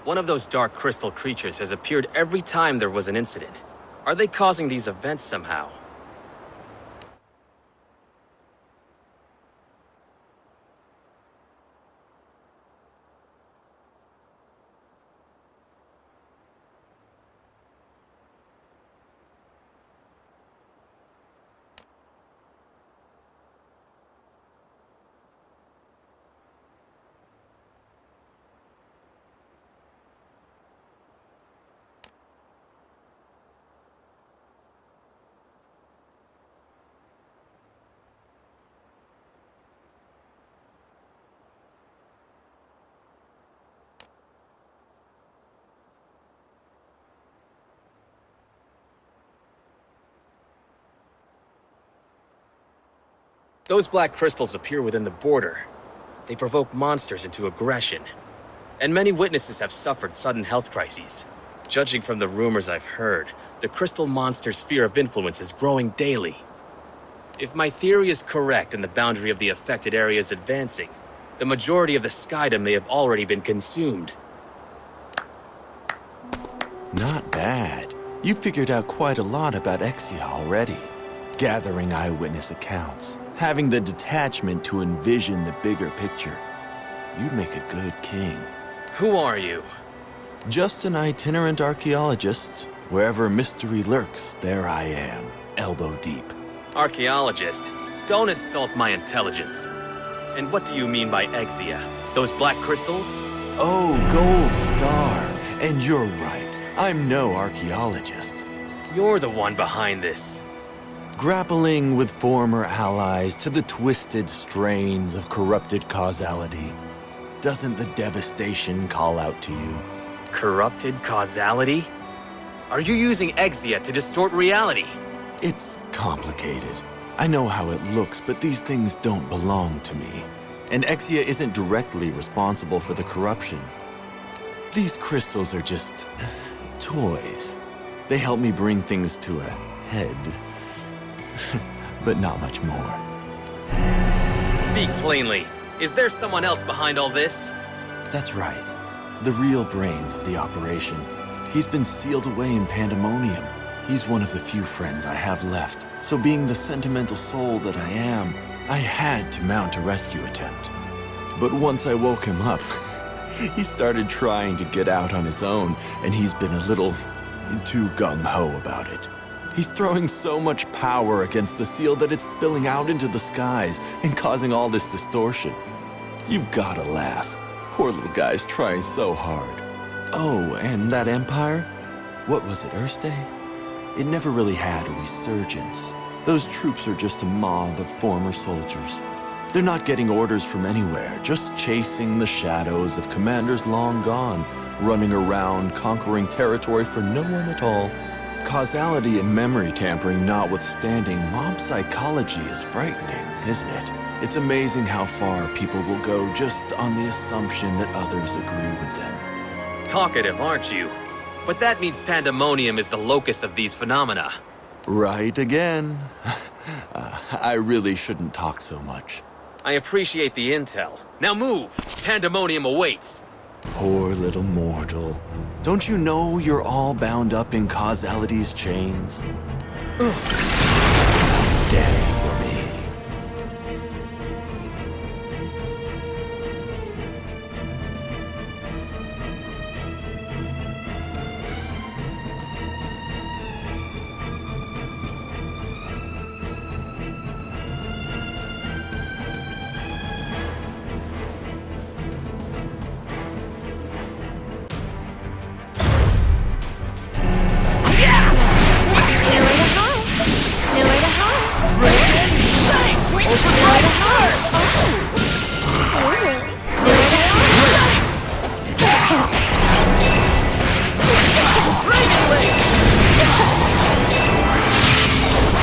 One of those dark crystal creatures has appeared every time there was an incident. Are they causing these events somehow? Those black crystals appear within the border. They provoke monsters into aggression. And many witnesses have suffered sudden health crises. Judging from the rumors I've heard, the crystal monster's fear of influence is growing daily. If my theory is correct and the boundary of the affected area is advancing, the majority of the Skydom may have already been consumed. Not bad. You figured out quite a lot about Exia already. Gathering eyewitness accounts. Having the detachment to envision the bigger picture. You'd make a good king. Who are you? Just an itinerant archaeologist. Wherever mystery lurks, there I am, elbow deep. Archaeologist? Don't insult my intelligence. And what do you mean by Exia? Those black crystals? Oh, Gold Star. And you're right. I'm no archaeologist. You're the one behind this. Grappling with former allies to the twisted strains of corrupted causality. Doesn't the devastation call out to you? Corrupted causality? Are you using Exia to distort reality? It's complicated. I know how it looks, but these things don't belong to me. And Exia isn't directly responsible for the corruption. These crystals are just toys. They help me bring things to a head. But not much more. Speak plainly. Is there someone else behind all this? That's right. The real brains of the operation. He's been sealed away in Pandemonium. He's one of the few friends I have left. So being the sentimental soul that I am, I had to mount a rescue attempt. But once I woke him up, he started trying to get out on his own, and he's been a little too gung-ho about it. He's throwing so much power against the seal that it's spilling out into the skies and causing all this distortion. You've gotta laugh. Poor little guy's trying so hard. Oh, and that empire? What was it, Erste? It never really had a resurgence. Those troops are just a mob of former soldiers. They're not getting orders from anywhere, just chasing the shadows of commanders long gone, running around, conquering territory for no one at all. Causality and memory tampering notwithstanding, mob psychology is frightening, isn't it? It's amazing how far people will go just on the assumption that others agree with them. Talkative, aren't you? But that means Pandemonium is the locus of these phenomena. Right again. I really shouldn't talk so much. I appreciate the intel. Now move! Pandemonium awaits! Poor little mortal. Don't you know you're all bound up in causality's chains? Dance for me.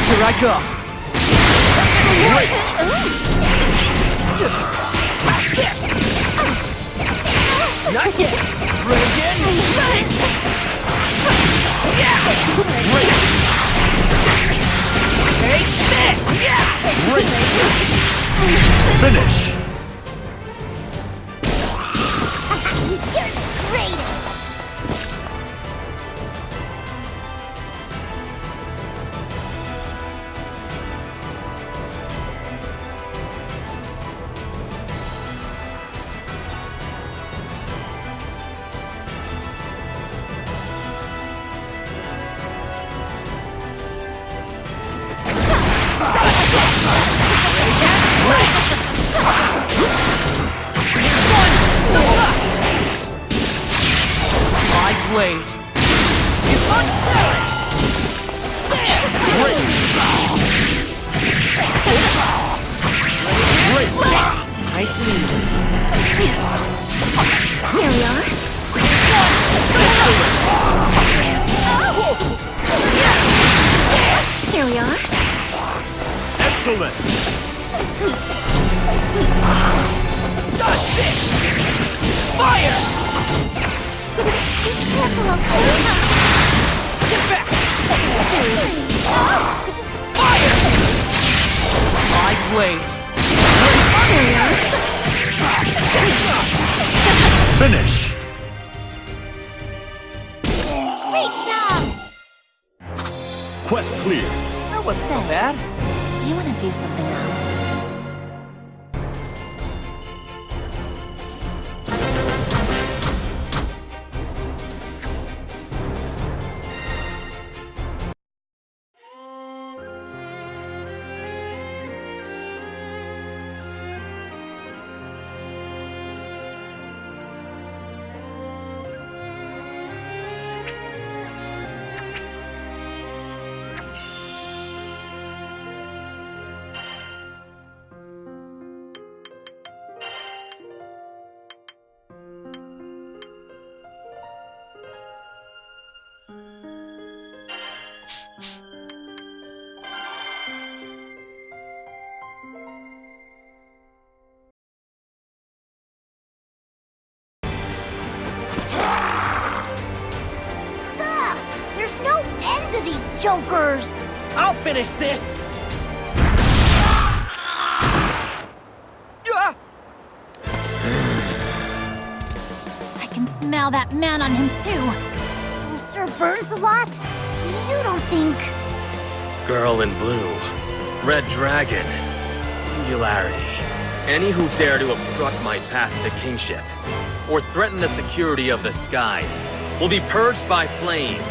Here I come! Not yet! Right again! Take this! Finish! You're great! Nice and easy. Here we are. Here we are. Excellent! Dodge this! Fire! Be careful, okay? Get back! Fire! My blade. Here we are. Finish! Great job! Quest clear. That wasn't so bad. You want to do something else? There's no end to these jokers! I'll finish this. Ah! I can smell that man on him too. So Sir burns a lot? You don't think... Girl in blue. Red dragon. Singularity. Any who dare to obstruct my path to kingship, or threaten the security of the skies, will be purged by flames.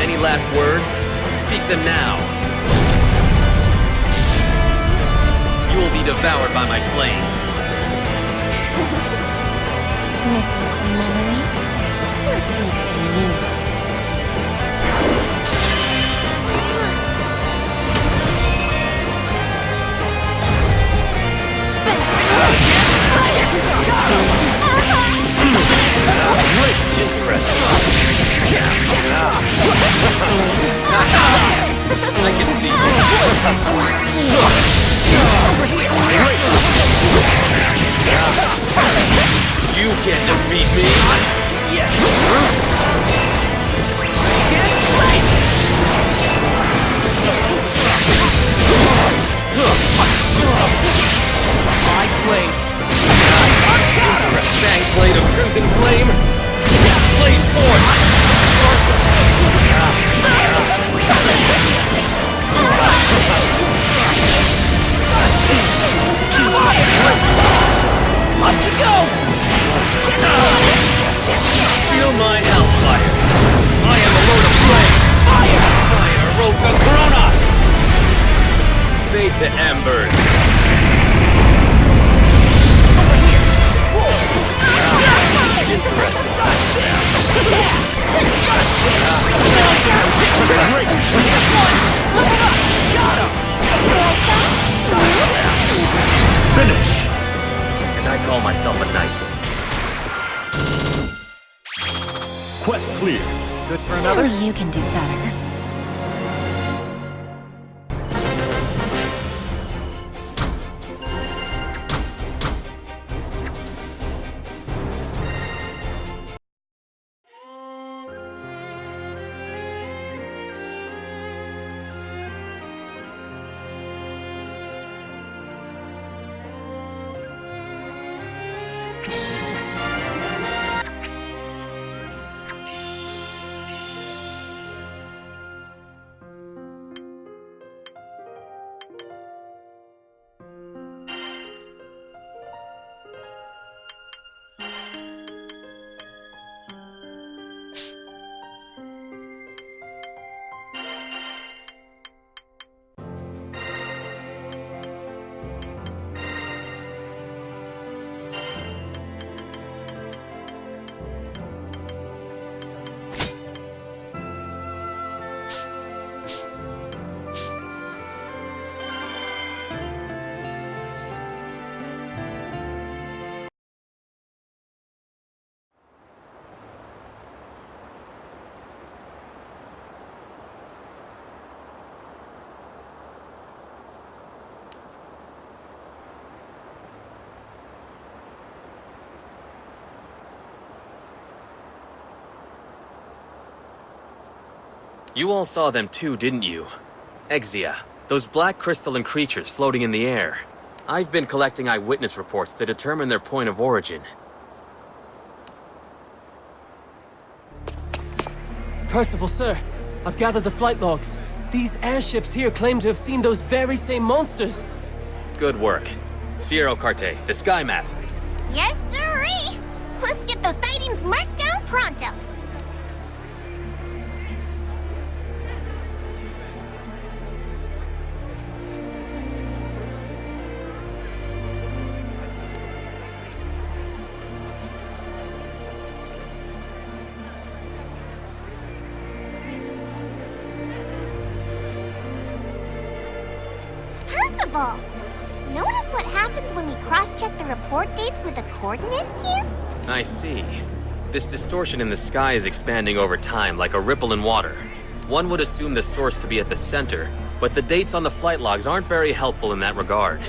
Any last words? Speak them now. You will be devoured by my flames. Missing some memories? Let's make some new ones. Interesting. I can see you. You can't defeat me. My blade. Fang blade of crimson flame. Blaze forth. Up you go! Feel my hellfire. I am the Lord of Flame. Fire! Fire, Rota Corona. Fade to embers. Interesting. Finish! And I call myself a knight. Quest clear. Good for another? Surely you can do better. You all saw them too, didn't you? Exia, those black crystalline creatures floating in the air. I've been collecting eyewitness reports to determine their point of origin. Percival, sir, I've gathered the flight logs. These airships here claim to have seen those very same monsters. Good work. Sierra Carte, the sky map. Yes, sirree! Let's get those sightings marked down pronto. Percival! Notice what happens when we cross-check the report dates with the coordinates here? I see. This distortion in the sky is expanding over time like a ripple in water. One would assume the source to be at the center, but the dates on the flight logs aren't very helpful in that regard.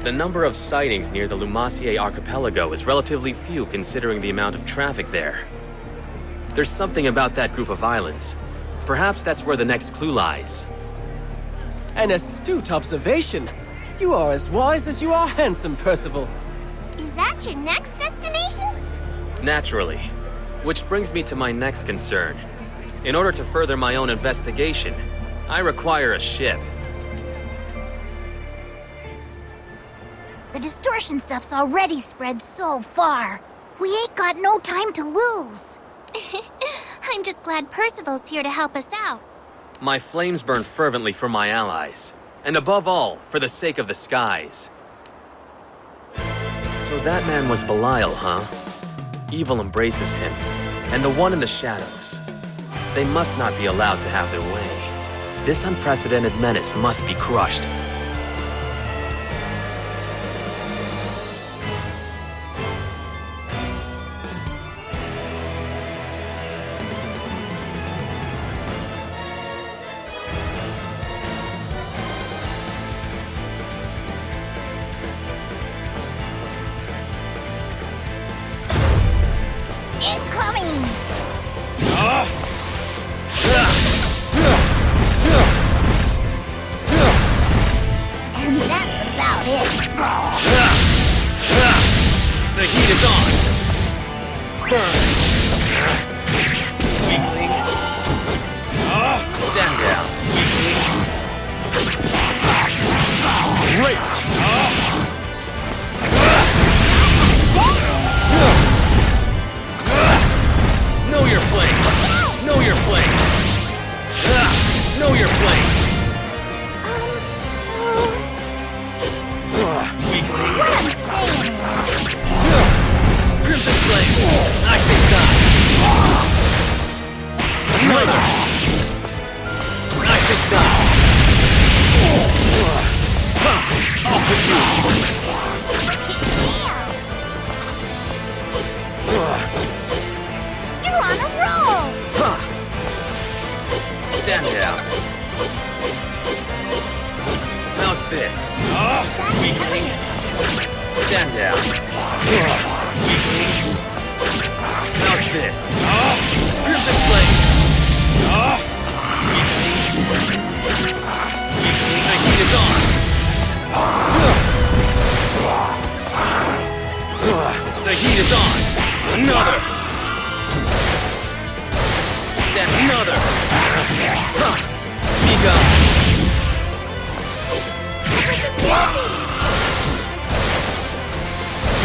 The number of sightings near the Lumacier archipelago is relatively few considering the amount of traffic there. There's something about that group of islands. Perhaps that's where the next clue lies. An astute observation. You are as wise as you are handsome, Percival. Is that your next destination? Naturally. Which brings me to my next concern. In order to further my own investigation, I require a ship. The distortion stuff's already spread so far. We ain't got no time to lose. I'm just glad Percival's here to help us out. My flames burn fervently for my allies. And above all, for the sake of the skies. So that man was Belial, huh? Evil embraces him. And the one in the shadows. They must not be allowed to have their way. This unprecedented menace must be crushed. Incoming! And that's about it. The heat is on! Burn! Weakling! Stand down! Weakling! Rage! Know your flame! Know your flame! Know your flame! Weakling! What I'm saying Crimson flame! I think not! Neither! I think not! Off with you! You're on a roll! Stand down. How's this? Weakling. Stand down. Weakling. How's this? Crimson flame. Weakling. Weakling. The heat is on. The heat is on. Another. Then another! Be gone!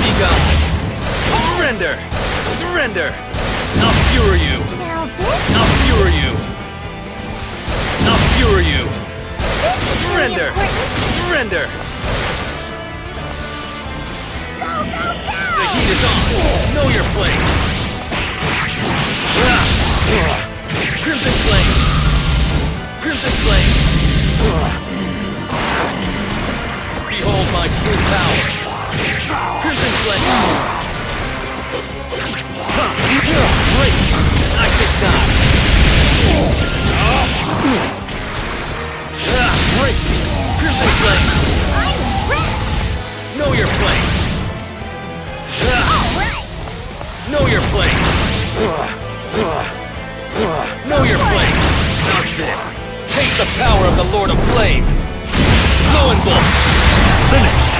Be gone! Surrender! Surrender! I'll cure you! Now this I'll cure you! I'll cure you! is Surrender! really important. Surrender! Go, go, go! The heat is on! Know your flame! Crimson flame! Crimson flame! Behold my true power! Crimson flame! Wait! I think not! Wait! Crimson flame! I Know your flame! How's this? Taste the power of the Lord of Flame! Glowing Bolt! Finished!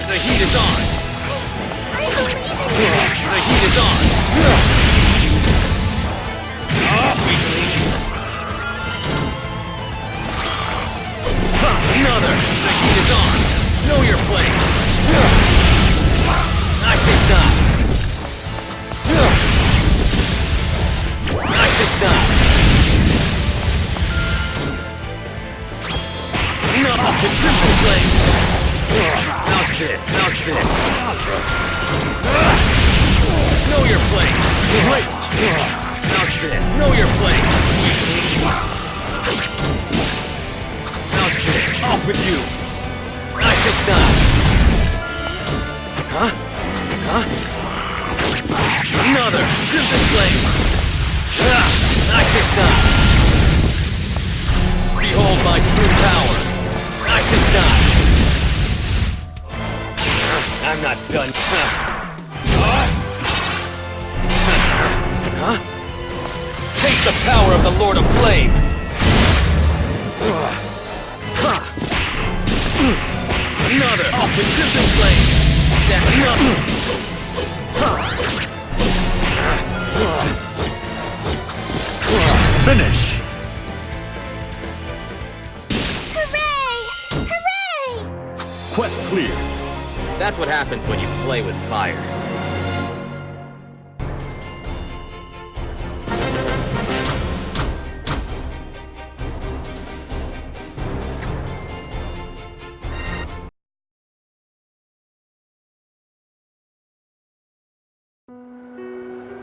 The heat is on! I believe in you! The heat is on! Weakling! Another! The heat is on! Know your flame! I think not! I think not! No! The crimson flame! How's this? How's this? Know your flame! Great! How's this? Know your flame! How's this? Off with you! I think not! Huh? Huh? Another! Crimson flame! I think not! Behold my true power! I think not! I'm not done. Huh? Taste the power of the Lord of Flame! Another! Off with Crimson Flame! That's another! Finish! Hooray! Hooray! Quest clear. That's what happens when you play with fire.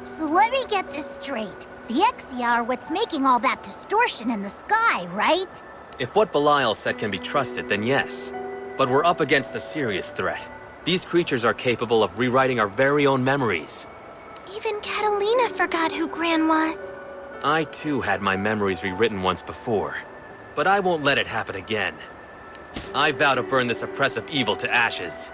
So let me get this straight. The Exia are what's making all that distortion in the sky, right? If what Belial said can be trusted, then yes. But we're up against a serious threat. These creatures are capable of rewriting our very own memories. Even Catalina forgot who Gran was. I too had my memories rewritten once before. But I won't let it happen again. I vow to burn this oppressive evil to ashes.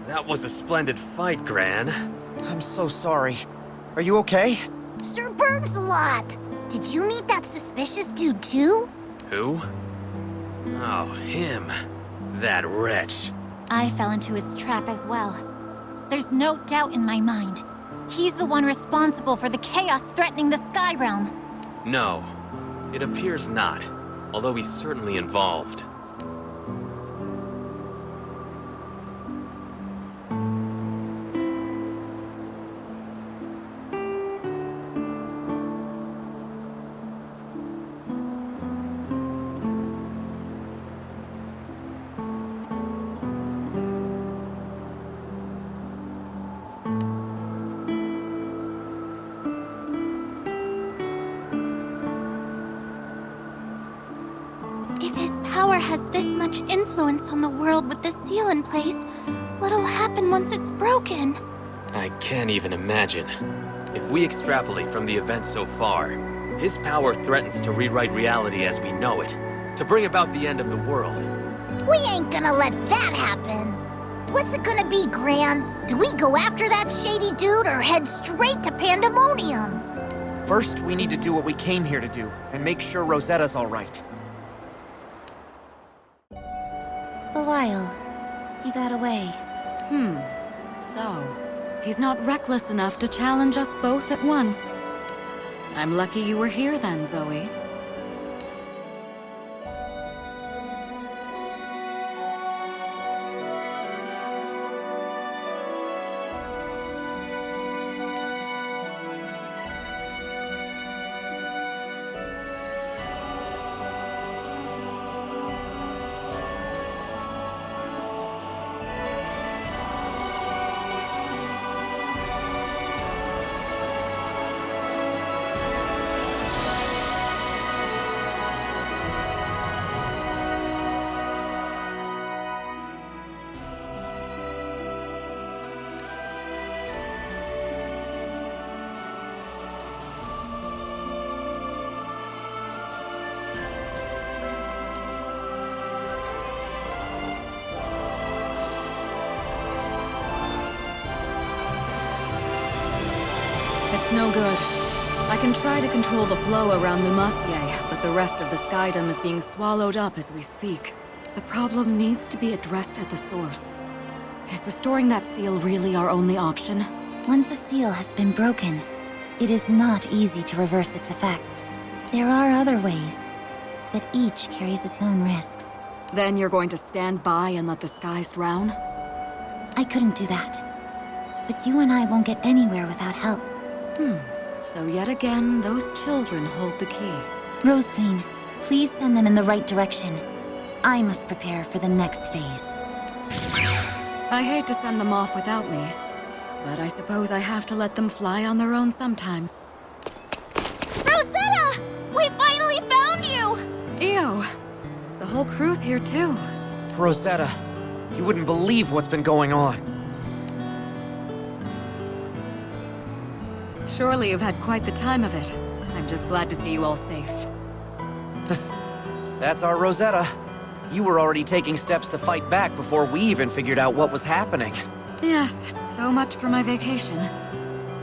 That was a splendid fight, Gran. I'm so sorry. Are you okay? Sir Berg's-a-Lot! Did you meet that suspicious dude too? Who? Oh, him. That wretch. I fell into his trap as well. There's no doubt in my mind. He's the one responsible for the chaos threatening the Sky Realm. No, it appears not, although he's certainly involved. If his power has this much influence on the world with the seal in place, what'll happen once it's broken? I can't even imagine. If we extrapolate from the events so far, his power threatens to rewrite reality as we know it, to bring about the end of the world. We ain't gonna let that happen. What's it gonna be, Gran? Do we go after that shady dude or head straight to Pandemonium? First, we need to do what we came here to do, and make sure Rosetta's all right. Belial, he got away. So, he's not reckless enough to challenge us both at once. I'm lucky you were here then, Zoe. It's no good. I can try to control the flow around Numacier, but the rest of the skydom is being swallowed up as we speak. The problem needs to be addressed at the source. Is restoring that seal really our only option? Once the seal has been broken, it is not easy to reverse its effects. There are other ways, but each carries its own risks. Then you're going to stand by and let the skies drown? I couldn't do that. But you and I won't get anywhere without help. So yet again, those children hold the key. Rosequeen, please send them in the right direction. I must prepare for the next phase. I hate to send them off without me, but I suppose I have to let them fly on their own sometimes. Rosetta! We finally found you! Ew. The whole crew's here too. Rosetta, you wouldn't believe what's been going on. Surely you've had quite the time of it. I'm just glad to see you all safe. That's our Rosetta. You were already taking steps to fight back before we even figured out what was happening. Yes, so much for my vacation.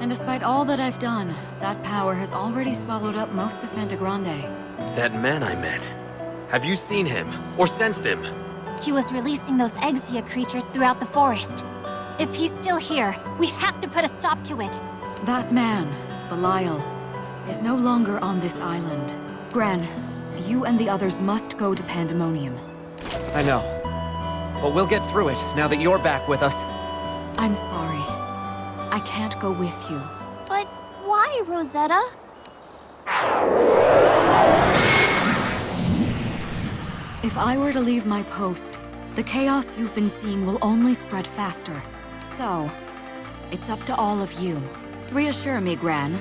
And despite all that I've done, that power has already swallowed up most of Fantagrande. That man I met. Have you seen him? Or sensed him? He was releasing those Exia creatures throughout the forest. If he's still here, we have to put a stop to it. That man, Belial, is no longer on this island. Gran, you and the others must go to Pandemonium. I know. But we'll get through it now that you're back with us. I'm sorry. I can't go with you. But why, Rosetta? If I were to leave my post, the chaos you've been seeing will only spread faster. So, it's up to all of you. Reassure me, Gran.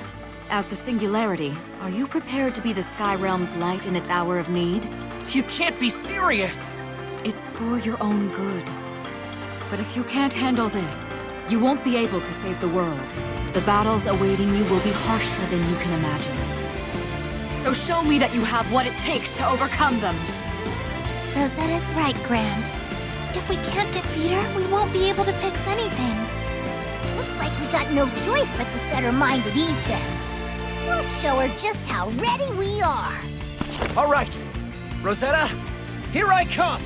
As the Singularity, are you prepared to be the Sky Realm's light in its hour of need? You can't be serious! It's for your own good. But if you can't handle this, you won't be able to save the world. The battles awaiting you will be harsher than you can imagine. So show me that you have what it takes to overcome them! Rosetta's right, Gran. If we can't defeat her, we won't be able to fix anything. Looks like we got no choice but to set her mind at ease then. We'll show her just how ready we are. All right, Rosetta, here I come!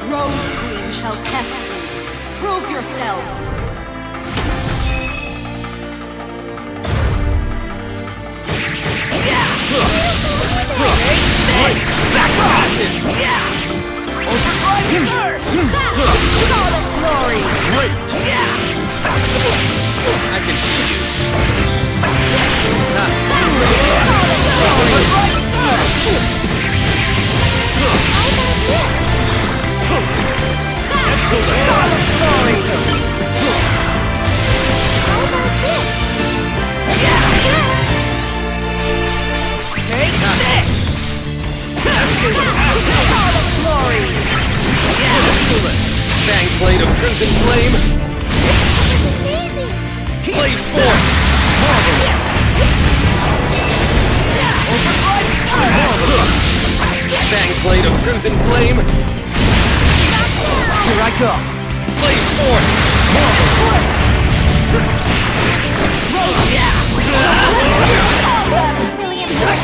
Rosequeen shall test you. Prove yourselves! Scarlet glory! I can shoot you. Scarlet glory! Fang blade of crimson flame. Blaze forth. Fang blade of crimson flame. Here I go. Blaze forth. Really important.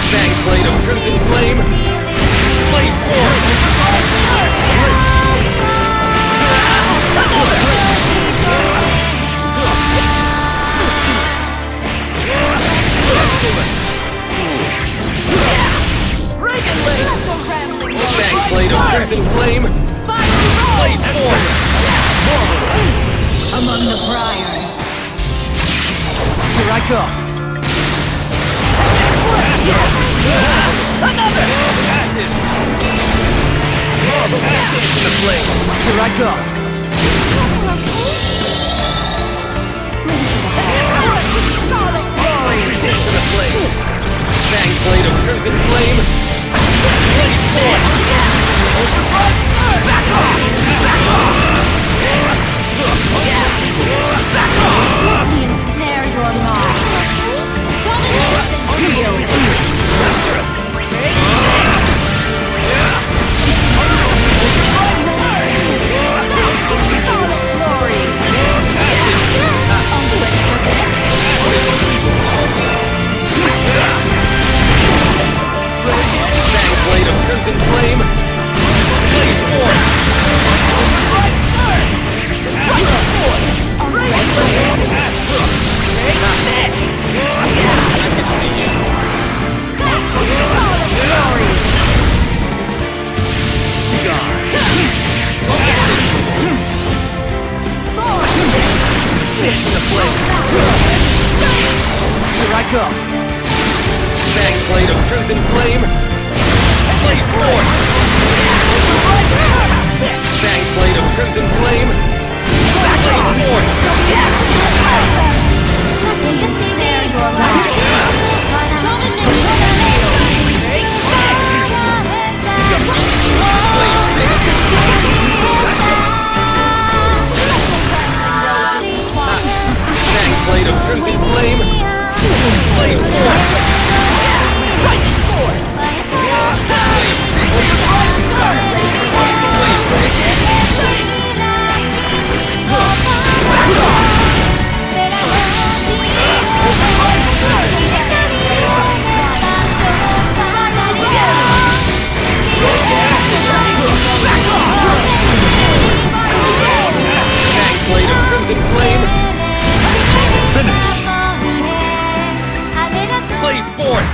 Fang blade of crimson flame. Blaze forth. Fang blade of crimson flame. Blaze forth. Among the briars. Here I go. Ashes. Ashes in the flame. Here I go. Resist in the flame. Fang blade of crimson flame. Blaze forth. Back off. Back off. Let me ensnare your mind. Domination field. Glory. Fang blade of crimson flame. Blaze forth. Here I go. Fang blade of crimson flame. Blaze forth. Fang blade of crimson flame. Blaze forth. Let me ensnare your mind. Fang blade of crimson flame. Blaze forth. Fang blade of crimson flame. Blaze forth.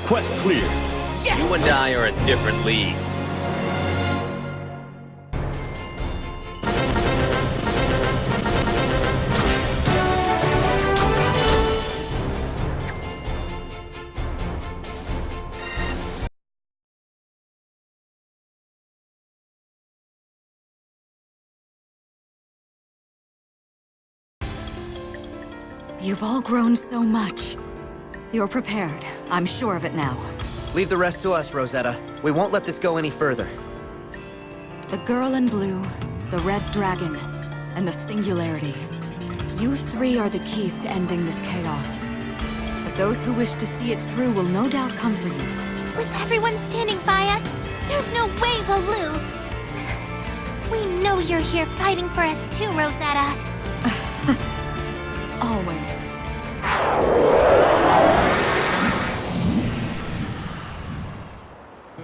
Quest clear. You and I are in different leagues. You've all grown so much. You're prepared. I'm sure of it now. Leave the rest to us, Rosetta. We won't let this go any further. The girl in blue, the red dragon, and the singularity. You three are the keys to ending this chaos. But those who wish to see it through will no doubt come for you. With everyone standing by us, there's no way we'll lose. We know you're here fighting for us too, Rosetta. Always.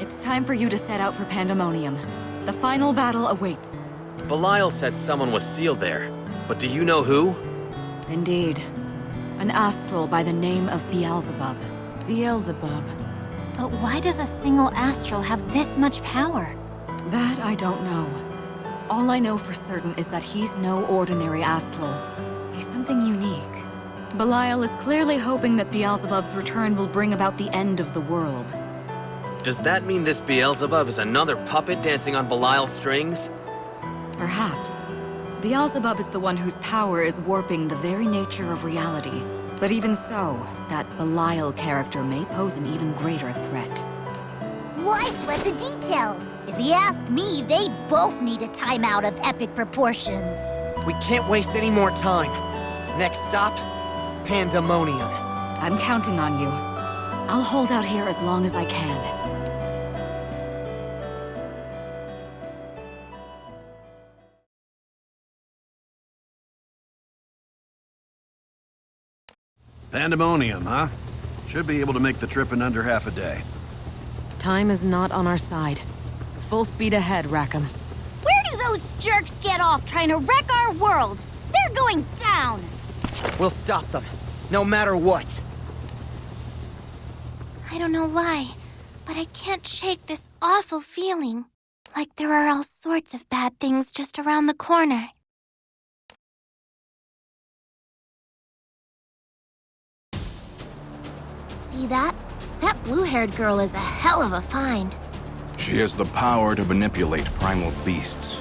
It's time for you to set out for Pandemonium. The final battle awaits. Belial said someone was sealed there, but do you know who? Indeed. An astral by the name of Beelzebub. Beelzebub. But why does a single astral have this much power? That I don't know. All I know for certain is that he's no ordinary astral. He's something unique. Belial is clearly hoping that Beelzebub's return will bring about the end of the world. Does that mean this Beelzebub is another puppet dancing on Belial's strings? Perhaps. Beelzebub is the one whose power is warping the very nature of reality. But even so, that Belial character may pose an even greater threat. Why sweat the details? If you ask me, they both need a timeout of epic proportions. We can't waste any more time. Next stop, Pandemonium. I'm counting on you. I'll hold out here as long as I can. Pandemonium, huh? Should be able to make the trip in under half a day. Time is not on our side. Full speed ahead, Rackham. Where do those jerks get off trying to wreck our world? They're going down! We'll stop them, no matter what. I don't know why, but I can't shake this awful feeling. Like there are all sorts of bad things just around the corner. See that? That blue-haired girl is a hell of a find. She has the power to manipulate primal beasts.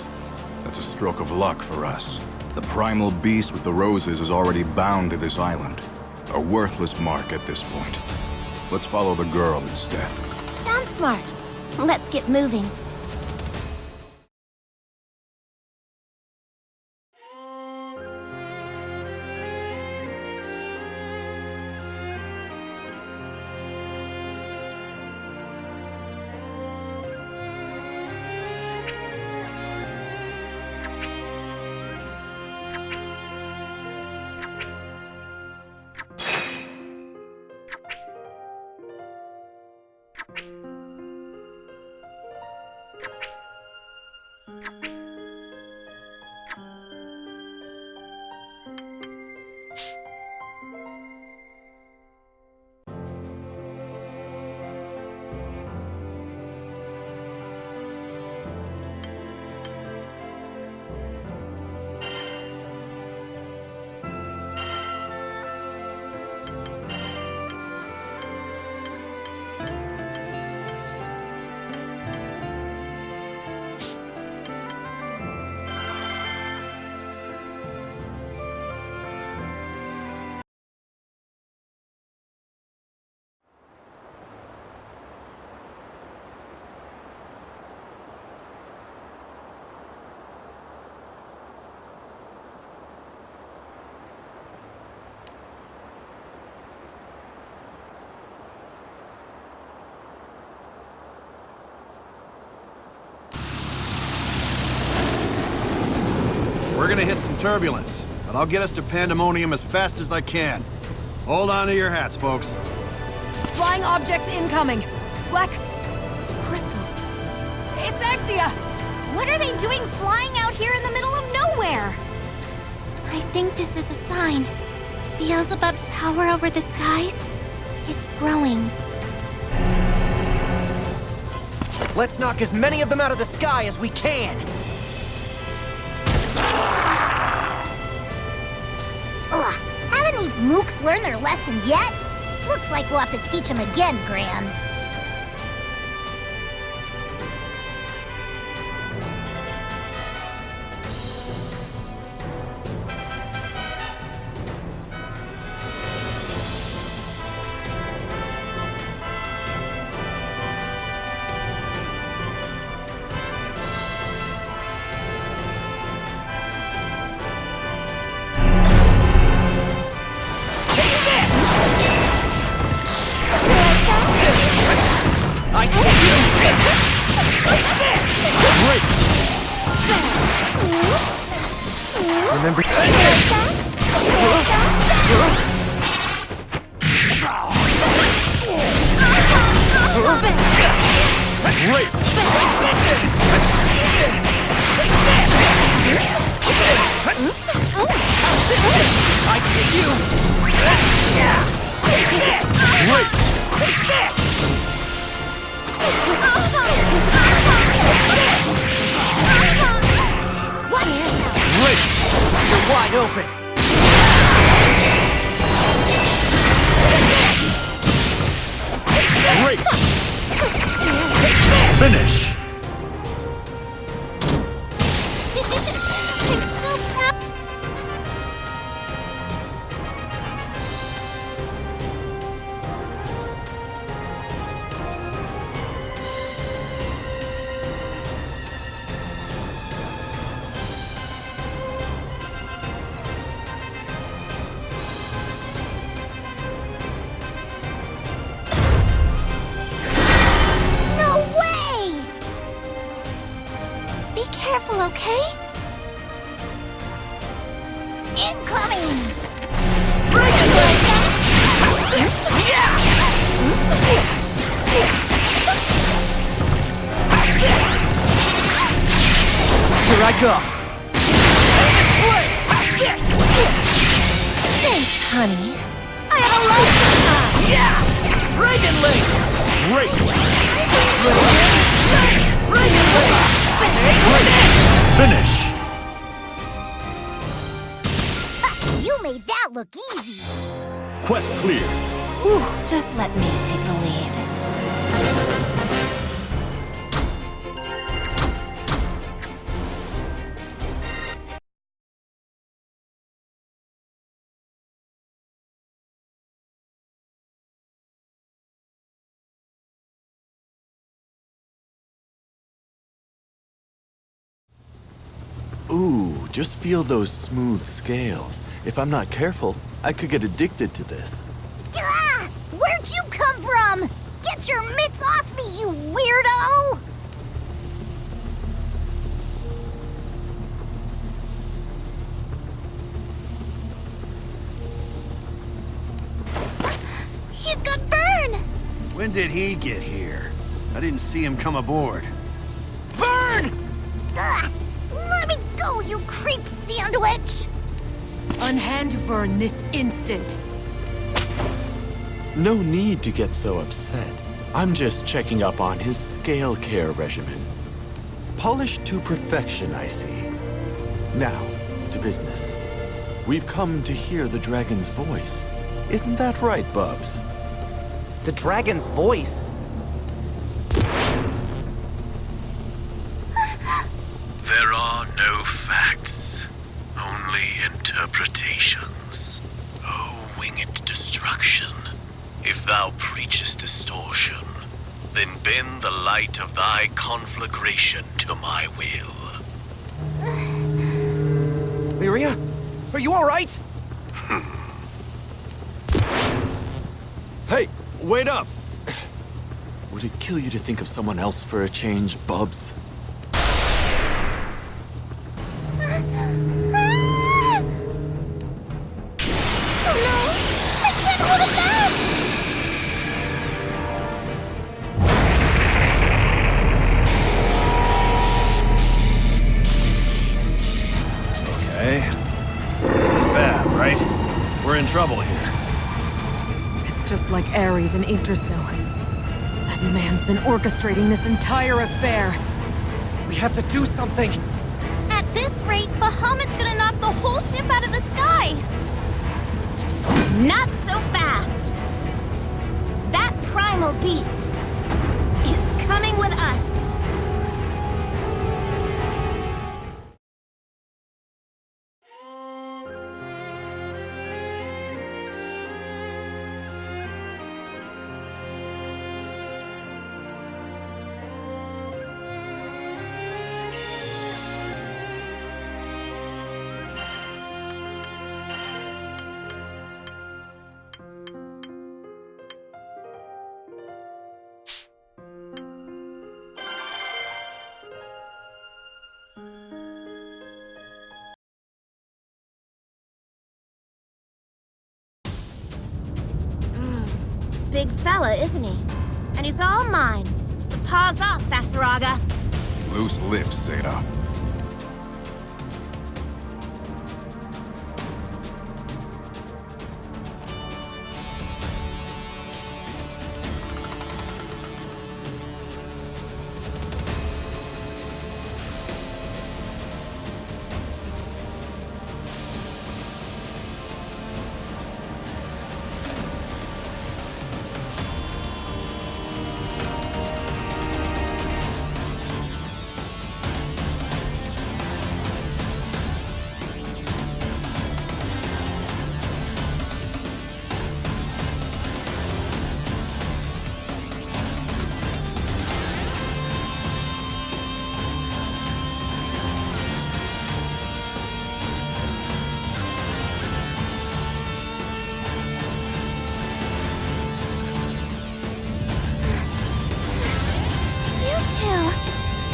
That's a stroke of luck for us. The primal beast with the roses is already bound to this island. A worthless mark at this point. Let's follow the girl instead. Sounds smart. Let's get moving. We're gonna hit some turbulence, but I'll get us to Pandemonium as fast as I can. Hold on to your hats, folks. Flying objects incoming. Black crystals. It's Exia! What are they doing flying out here in the middle of nowhere? I think this is a sign. Beelzebub's power over the skies, it's growing. Let's knock as many of them out of the sky as we can. Ugh, haven't these mooks learned their lesson yet? Looks like we'll have to teach them again, Gran. Remember... Great! I see you! Great! Great! You're wide open! Great! Finish! Careful, okay? Incoming! Here I go! Thanks, honey. I have a lifetime! Yeah! Dragon Link! Great! Finish! You made that look easy. Quest clear. Whew, just let me take the lead. Ooh, just feel those smooth scales. If I'm not careful, I could get addicted to this. Ah! Where'd you come from? Get your mitts off me, you weirdo! He's got Vern! When did he get here? I didn't see him come aboard. Vern! Ugh! Let me go, you creep sandwich! Unhand Vern this instant. No need to get so upset. I'm just checking up on his scale care regimen. Polished to perfection, I see. Now, to business. We've come to hear the dragon's voice. Isn't that right, Bubs? The dragon's voice? There are no facts, only interpretations. O winged destruction, if thou preachest distortion, then bend the light of thy conflagration to my will. Lyria? Are you alright? Hey, wait up! Would it kill you to think of someone else for a change, Bubs? Okay. This is bad, right? We're in trouble here. It's just like Ares and Yggdrasil. That man's been orchestrating this entire affair. We have to do something! At this rate, Bahamut's gonna knock the whole ship out of the sky! Not so fast! That primal beast is coming with us! big fella, isn't he? And he's all mine. So paws off, Basaraga. Loose lips, Zeta.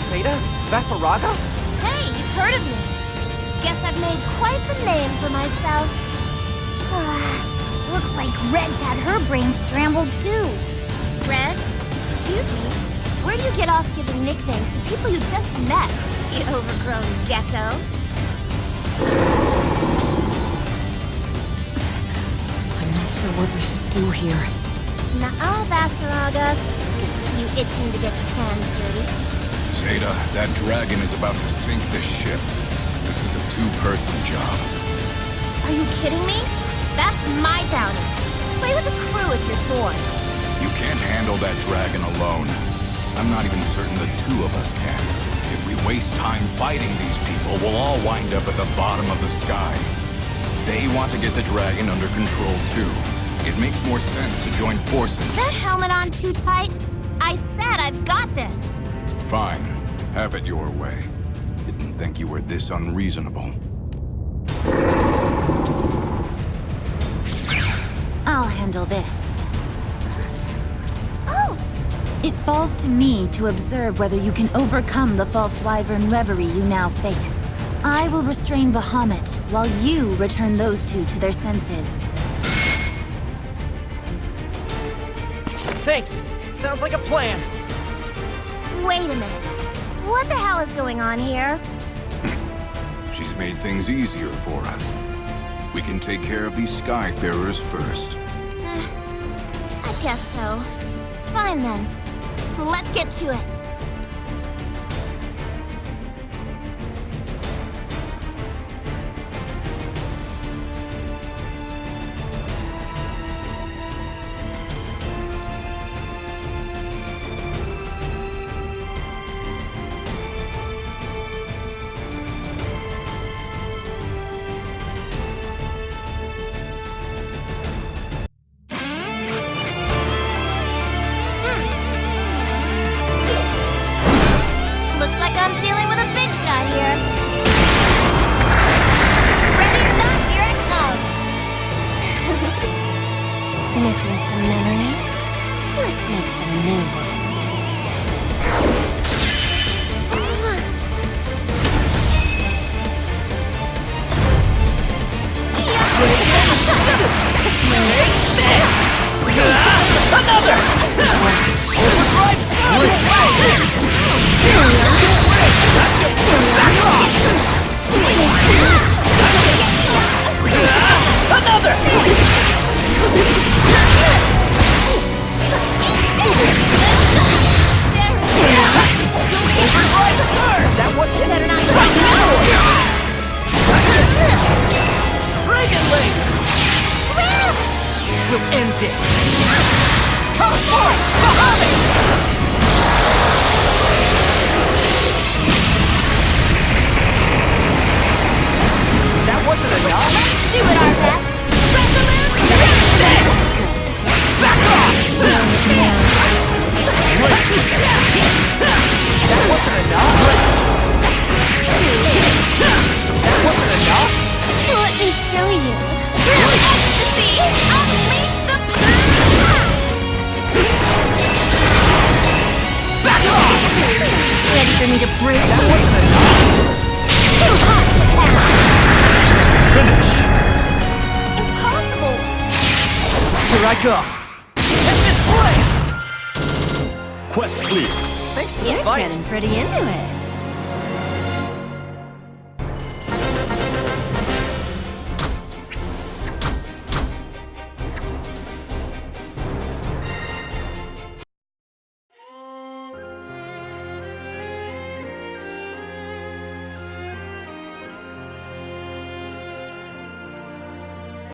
Zeta? Vasaraga? Hey, you've heard of me. Guess I've made quite the name for myself. Looks like Red's had her brain scrambled too. Red? Excuse me? Where do you get off giving nicknames to people you just met, you overgrown gecko? I'm not sure what we should do here. Nuh-uh, Vasaraga. I can see you itching to get your hands dirty. Zeta, that dragon is about to sink this ship. This is a two-person job. Are you kidding me? That's my bounty. Play with the crew if you're bored. You can't handle that dragon alone. I'm not even certain the two of us can. If we waste time fighting these people, we'll all wind up at the bottom of the sky. They want to get the dragon under control too. It makes more sense to join forces. Is that helmet on too tight? I said I've got this. Fine. Have it your way. Didn't think you were this unreasonable. I'll handle this. Oh! It falls to me to observe whether you can overcome the false wyvern reverie you now face. I will restrain Bahamut, while you return those two to their senses. Thanks. Sounds like a plan. Wait a minute. What the hell is going on here? She's made things easier for us. We can take care of these Skyfarers first. I guess so. Fine then. Let's get to it. Missing some memories? Let's make some new ones. Another! Overdrive Another! That was it! Better not Dragon Link! We'll end this! Come forth! Bahamut! That wasn't enough? Let's do it our best! Resolute! Back off! That wasn't enough? That wasn't enough? Let me show you. True ecstasy! Unleash the power! Back off! Ready for me to break That you? wasn't enough? Too hot to pass! Finish! Impossible! Here I go! Hit this Quest clear. Thanks for the You're fight. getting pretty into it.